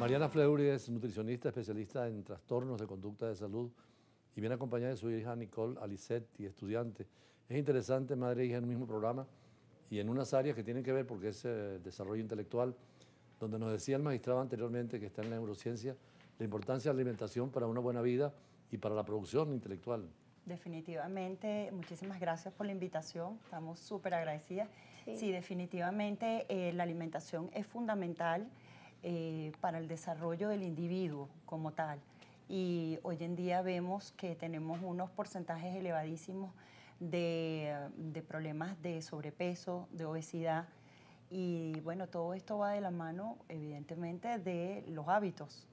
Mariana Fleury es nutricionista especialista en trastornos de conducta de salud y viene acompañada de su hija Nicole Alicetti, estudiante. Es interesante, madre e hija en un mismo programa y en unas áreas que tienen que ver porque es desarrollo intelectual, donde nos decía el magistrado anteriormente que está en la neurociencia, la importancia de la alimentación para una buena vida y para la producción intelectual. Definitivamente, muchísimas gracias por la invitación, estamos súper agradecidas. Sí, definitivamente la alimentación es fundamental para el desarrollo del individuo como tal. Y hoy en día vemos que tenemos unos porcentajes elevadísimos de problemas de sobrepeso, de obesidad. Y bueno, todo esto va de la mano, evidentemente, de los hábitos,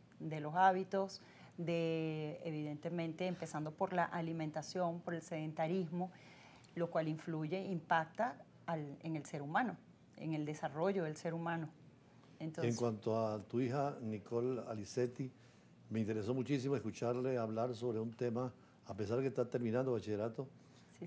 evidentemente, empezando por la alimentación, por el sedentarismo, lo cual influye, impacta en el ser humano, en el desarrollo del ser humano. Entonces, en cuanto a tu hija Nicole Alicetti, me interesó muchísimo escucharle hablar sobre un tema, a pesar de que está terminando bachillerato,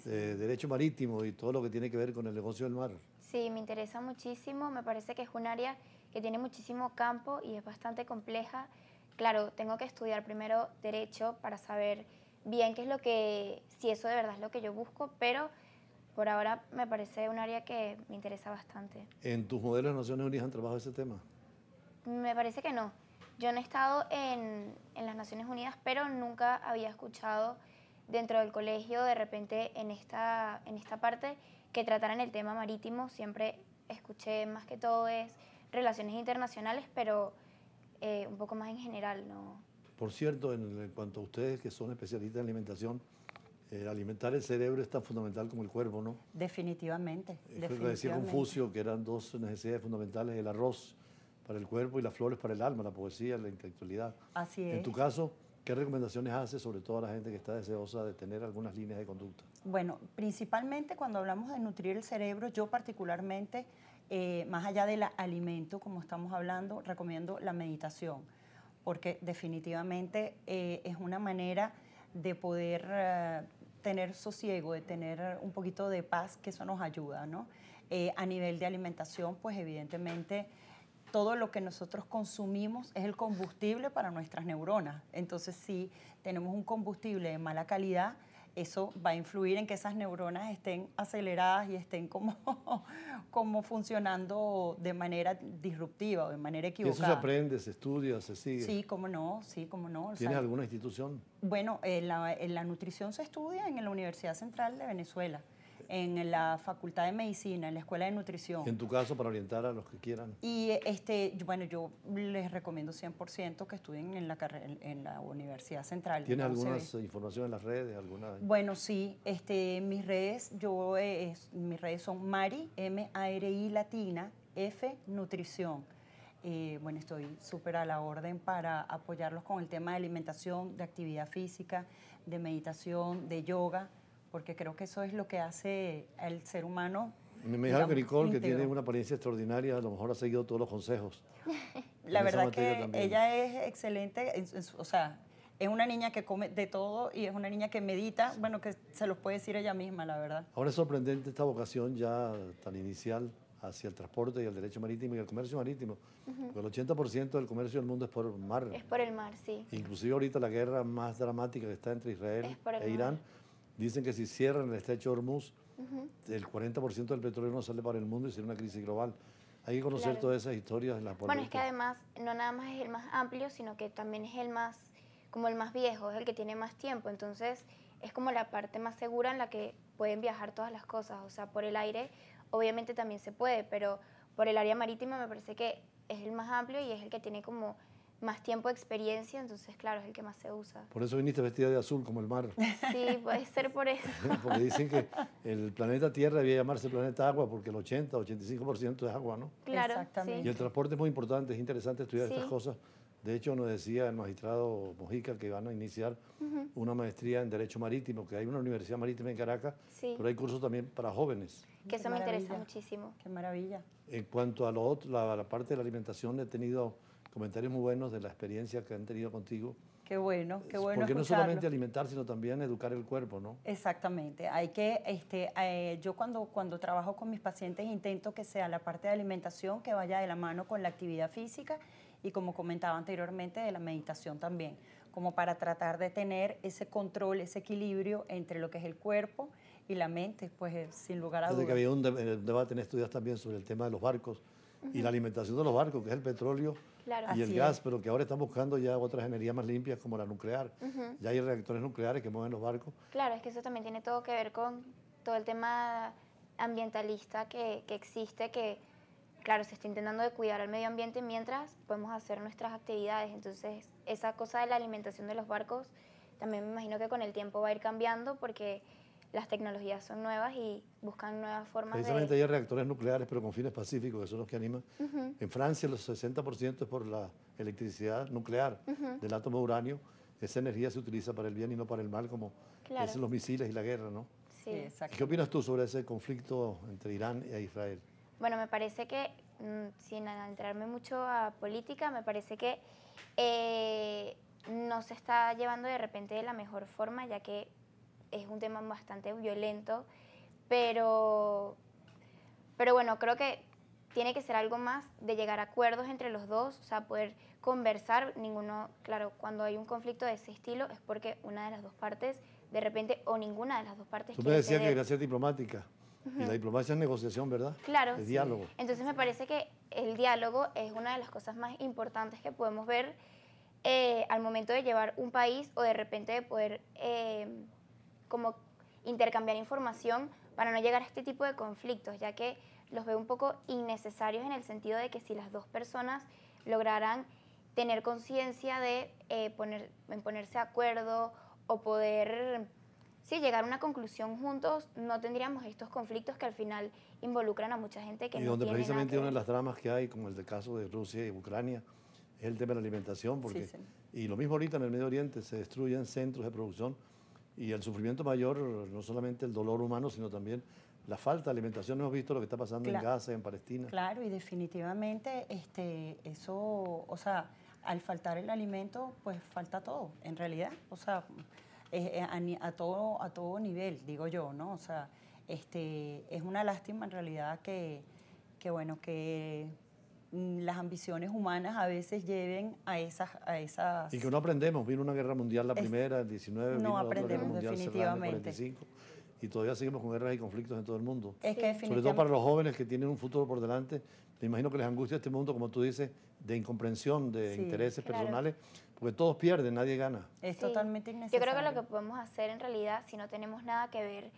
de derecho marítimo y todo lo que tiene que ver con el negocio del mar. Sí, me interesa muchísimo, me parece que es un área que tiene muchísimo campo y es bastante compleja. Claro, tengo que estudiar primero derecho para saber bien qué es lo que, si eso de verdad es lo que yo busco, pero por ahora me parece un área que me interesa bastante. ¿En tus modelos de Naciones Unidas han trabajado ese tema? Me parece que no. Yo no he estado en las Naciones Unidas, pero nunca había escuchado dentro del colegio, de repente en esta parte, que trataran el tema marítimo. Siempre escuché más que todo es relaciones internacionales, pero un poco más en general, ¿no? Por cierto, en cuanto a ustedes que son especialistas en alimentación, alimentar el cerebro es tan fundamental como el cuerpo, ¿no? Definitivamente. Decía Confucio que eran dos necesidades fundamentales, el arroz para el cuerpo y las flores para el alma, la poesía, la intelectualidad. Así es. En tu caso, ¿qué recomendaciones haces sobre todo a la gente que está deseosa de tener algunas líneas de conducta? Bueno, principalmente cuando hablamos de nutrir el cerebro, yo particularmente, más allá del alimento, como estamos hablando, recomiendo la meditación, porque definitivamente es una manera de poder tener sosiego, de tener un poquito de paz, que eso nos ayuda, ¿no? A nivel de alimentación, pues evidentemente todo lo que nosotros consumimos es el combustible para nuestras neuronas. Entonces, si tenemos un combustible de mala calidad, eso va a influir en que esas neuronas estén aceleradas y estén como funcionando de manera disruptiva o de manera equivocada. ¿Y eso se aprende, se estudia, se sigue? Sí, cómo no, sí, cómo no. ¿Tienes alguna institución? Bueno, la nutrición se estudia en la Universidad Central de Venezuela, en la Facultad de Medicina, en la Escuela de Nutrición. En tu caso, para orientar a los que quieran. Y bueno, yo les recomiendo 100% que estudien en la Universidad Central. ¿Tienes alguna información en las redes? Bueno, sí. Mis redes son Mari, M-A-R-I latina, F Nutrición. Bueno, estoy súper a la orden para apoyarlos con el tema de alimentación, de actividad física, de meditación, de yoga, porque creo que eso es lo que hace al ser humano. Me dijeron que Nicole, que tiene una apariencia extraordinaria, a lo mejor ha seguido todos los consejos. La verdad que también. Ella es excelente, o sea, es una niña que come de todo y es una niña que medita, bueno, que se los puede decir ella misma, la verdad. Ahora es sorprendente esta vocación ya tan inicial hacia el transporte y el derecho marítimo y el comercio marítimo, porque el 80% del comercio del mundo es por mar. Es por el mar, sí. Inclusive ahorita la guerra más dramática que está entre Israel e Irán, dicen que si cierran el estrecho de Hormuz, el 40% del petróleo no sale para el mundo y sería una crisis global. Hay que conocer todas esas historias en la política. Bueno, es que además no nada más es el más amplio, sino que también es el más viejo, es el que tiene más tiempo. Entonces es como la parte más segura en la que pueden viajar todas las cosas. O sea, por el aire obviamente también se puede, pero por el área marítima me parece que es el más amplio y es el que tiene como más tiempo de experiencia, entonces claro, es el que más se usa. Por eso viniste vestida de azul como el mar. Sí, puede ser por eso. Porque dicen que el planeta Tierra debía llamarse planeta agua porque el 80-85% es agua, ¿no? Claro, exactamente. Y el transporte es muy importante, es interesante estudiar estas cosas. De hecho, nos decía el magistrado Mojica que van a iniciar una maestría en Derecho Marítimo, que hay una universidad marítima en Caracas, pero hay cursos también para jóvenes. Que eso me interesa muchísimo. Qué maravilla. En cuanto a lo otro, la parte de la alimentación, he tenido comentarios muy buenos de la experiencia que han tenido contigo. Qué bueno escucharlo. Porque no solamente alimentar, sino también educar el cuerpo, ¿no? Exactamente. Hay que, yo cuando trabajo con mis pacientes intento que sea la parte de alimentación que vaya de la mano con la actividad física y como comentaba anteriormente, de la meditación también, como para tratar de tener ese control, ese equilibrio entre lo que es el cuerpo y la mente, pues sin lugar a Desde dudas. que había un debate en estudios también sobre el tema de los barcos y la alimentación de los barcos, que es el petróleo Claro. y el Así gas, es. pero que ahora están buscando ya otras energías más limpias como la nuclear. Ya hay reactores nucleares que mueven los barcos. Claro, es que eso también tiene todo que ver con todo el tema ambientalista que existe, que claro, se está intentando de cuidar al medio ambiente mientras podemos hacer nuestras actividades. Entonces, esa cosa de la alimentación de los barcos también me imagino que con el tiempo va a ir cambiando porque las tecnologías son nuevas y buscan nuevas formas Precisamente de... hay reactores nucleares, pero con fines pacíficos, que son los que animan. En Francia, el 60% es por la electricidad nuclear del átomo de uranio. Esa energía se utiliza para el bien y no para el mal, como Claro. es los misiles y la guerra, ¿no? Sí. Exacto. ¿Qué opinas tú sobre ese conflicto entre Irán e Israel? Bueno, me parece que, sin adentrarme mucho a política, me parece que no se está llevando de repente de la mejor forma, ya que es un tema bastante violento, pero bueno, creo que tiene que ser algo más de llegar a acuerdos entre los dos, o sea, poder conversar. Ninguno, claro, cuando hay un conflicto de ese estilo es porque una de las dos partes, de repente, o ninguna de las dos partes Tú me quiere decías que ceder. quería ser diplomática. Y la diplomacia es negociación, ¿verdad? Claro. Es Sí. diálogo. Entonces me parece que el diálogo es una de las cosas más importantes que podemos ver al momento de llevar un país o de repente de poder como intercambiar información para no llegar a este tipo de conflictos, ya que los veo un poco innecesarios en el sentido de que si las dos personas lograran tener conciencia de ponerse de acuerdo o poder llegar a una conclusión juntos, no tendríamos estos conflictos que al final involucran a mucha gente que Y no donde tiene nada precisamente que una de ver. las dramas que hay, como el caso de Rusia y Ucrania, es el tema de la alimentación, porque, Sí. y lo mismo ahorita en el Medio Oriente, se destruyen centros de producción y el sufrimiento mayor, no solamente el dolor humano, sino también la falta de alimentación. Hemos visto lo que está pasando en Gaza, en Palestina. Claro, y definitivamente eso, o sea, al faltar el alimento, pues falta todo, en realidad, o sea, a todo nivel, digo yo, ¿no? O sea, es una lástima en realidad bueno, que las ambiciones humanas a veces lleven a esas... Y que no aprendemos. Vino una guerra mundial, la primera, el 19, no vino la otra guerra aprendemos, mundial cerrada en el definitivamente. 45. Y todavía seguimos con guerras y conflictos en todo el mundo. Es que Sobre todo definitivamente... para los jóvenes que tienen un futuro por delante. Me imagino que les angustia este mundo, como tú dices, de incomprensión, de Sí, intereses claro. personales, porque todos pierden, nadie gana. Es Sí. totalmente Yo innecesario. creo que lo que podemos hacer en realidad, si no tenemos nada que ver,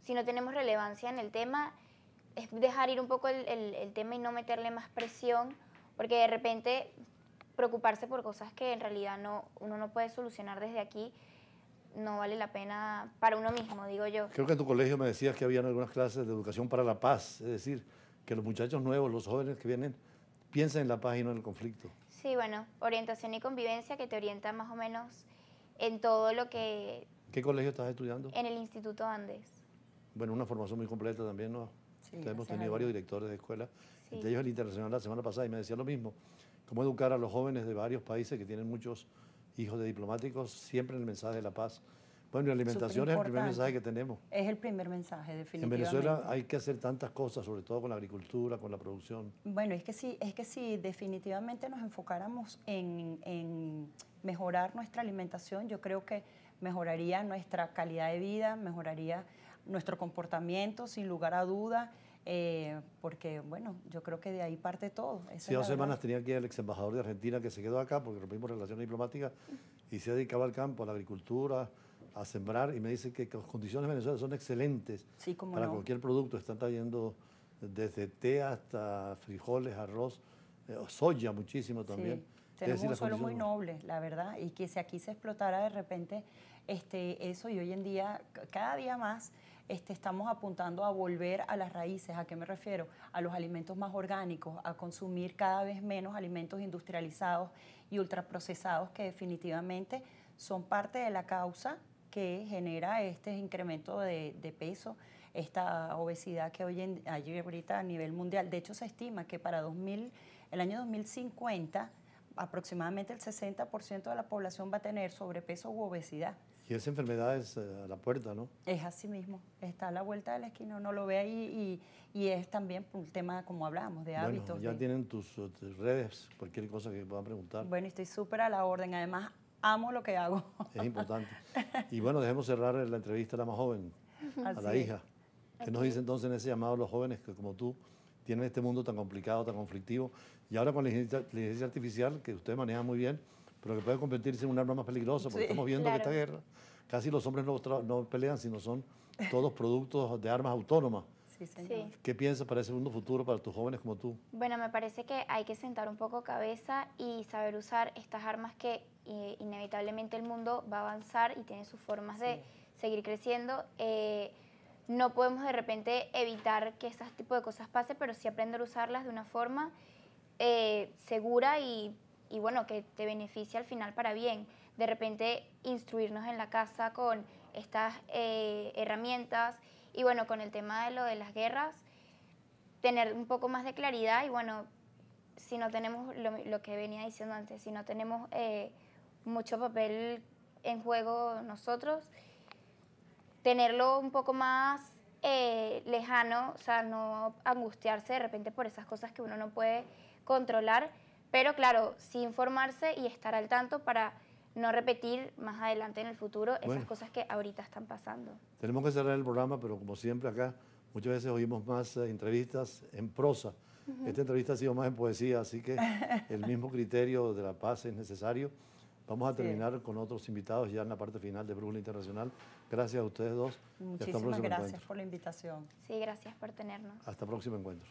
si no tenemos relevancia en el tema, es dejar ir un poco el tema y no meterle más presión, porque de repente preocuparse por cosas que en realidad uno no puede solucionar desde aquí, no vale la pena para uno mismo, digo yo. Creo que en tu colegio me decías que habían algunas clases de educación para la paz, es decir, que los muchachos nuevos, los jóvenes que vienen, piensen en la paz y no en el conflicto. Sí, bueno, orientación y convivencia que te orienta más o menos en todo lo que... ¿Qué colegio estás estudiando? En el Instituto Andes. Bueno, una formación muy completa también, ¿no? Sí, Hemos gracias a tenido Dios. varios directores de escuela, Sí. entre ellos el Internacional la semana pasada, y me decía lo mismo, cómo educar a los jóvenes de varios países que tienen muchos hijos de diplomáticos, siempre en el mensaje de la paz. Bueno, y la alimentación es el primer Superimportante. mensaje que tenemos. Es el primer mensaje, En definitivamente. Venezuela hay que hacer tantas cosas, sobre todo con la agricultura, con la producción. Bueno, es que si definitivamente nos enfocáramos en mejorar nuestra alimentación, yo creo que mejoraría nuestra calidad de vida, mejoraría nuestro comportamiento, sin lugar a duda, porque, bueno, yo creo que de ahí parte todo. Esa Sí, es la hace verdad. semanas tenía aquí el ex embajador de Argentina que se quedó acá porque rompimos relaciones diplomáticas y se dedicaba al campo, a la agricultura, a sembrar, y me dice que las condiciones en Venezuela son excelentes Sí, cómo para no. cualquier producto. Están trayendo desde té hasta frijoles, arroz, soya muchísimo también. Sí, Es tenemos decir, un las suelo muy condiciones- noble, la verdad, y que si aquí se explotara de repente eso, y hoy en día, cada día más, estamos apuntando a volver a las raíces. ¿A qué me refiero? A los alimentos más orgánicos, a consumir cada vez menos alimentos industrializados y ultraprocesados que definitivamente son parte de la causa que genera este incremento de peso, esta obesidad que hay ahorita a nivel mundial. De hecho, se estima que para el año 2050 aproximadamente el 60% de la población va a tener sobrepeso u obesidad. Y esa enfermedad es a la puerta, ¿no? Es así mismo, está a la vuelta de la esquina, uno lo ve ahí y es también un tema, como hablábamos, de hábitos. Bueno, ya tienen tus redes, cualquier cosa que puedan preguntar. Bueno, estoy súper a la orden, además amo lo que hago. Es importante. Y bueno, dejemos cerrar la entrevista a la más joven, a la Así es. hija. ¿Qué nos dice entonces en ese llamado a los jóvenes que como tú tienen este mundo tan complicado, tan conflictivo, y ahora con la inteligencia artificial, que usted maneja muy bien, pero que puede convertirse en un arma más peligrosa, porque Sí, estamos viendo claro. que esta guerra, casi los hombres no pelean, sino son todos productos de armas autónomas. Sí, señor. Sí. ¿Qué piensas para ese mundo futuro, para tus jóvenes como tú? Bueno, me parece que hay que sentar un poco cabeza y saber usar estas armas que inevitablemente el mundo va a avanzar y tiene sus formas de seguir creciendo. No podemos de repente evitar que ese tipo de cosas pase, pero sí aprender a usarlas de una forma segura y bueno, que te beneficie al final para bien. De repente instruirnos en la casa con estas herramientas y bueno, con el tema de lo de las guerras, tener un poco más de claridad y bueno, si no tenemos lo que venía diciendo antes, si no tenemos mucho papel en juego nosotros, tenerlo un poco más lejano, o sea, no angustiarse de repente por esas cosas que uno no puede controlar, pero claro, sí informarse y estar al tanto para no repetir más adelante en el futuro esas cosas que ahorita están pasando. Tenemos que cerrar el programa, pero como siempre acá, muchas veces oímos más entrevistas en prosa. Esta entrevista ha sido más en poesía, así que el mismo criterio de la paz es necesario. Vamos a terminar con otros invitados ya en la parte final de Brújula Internacional. Gracias a ustedes dos. Y hasta un Muchísimas próximo gracias encuentro. por la invitación. Sí, gracias por tenernos. Hasta próximo encuentro.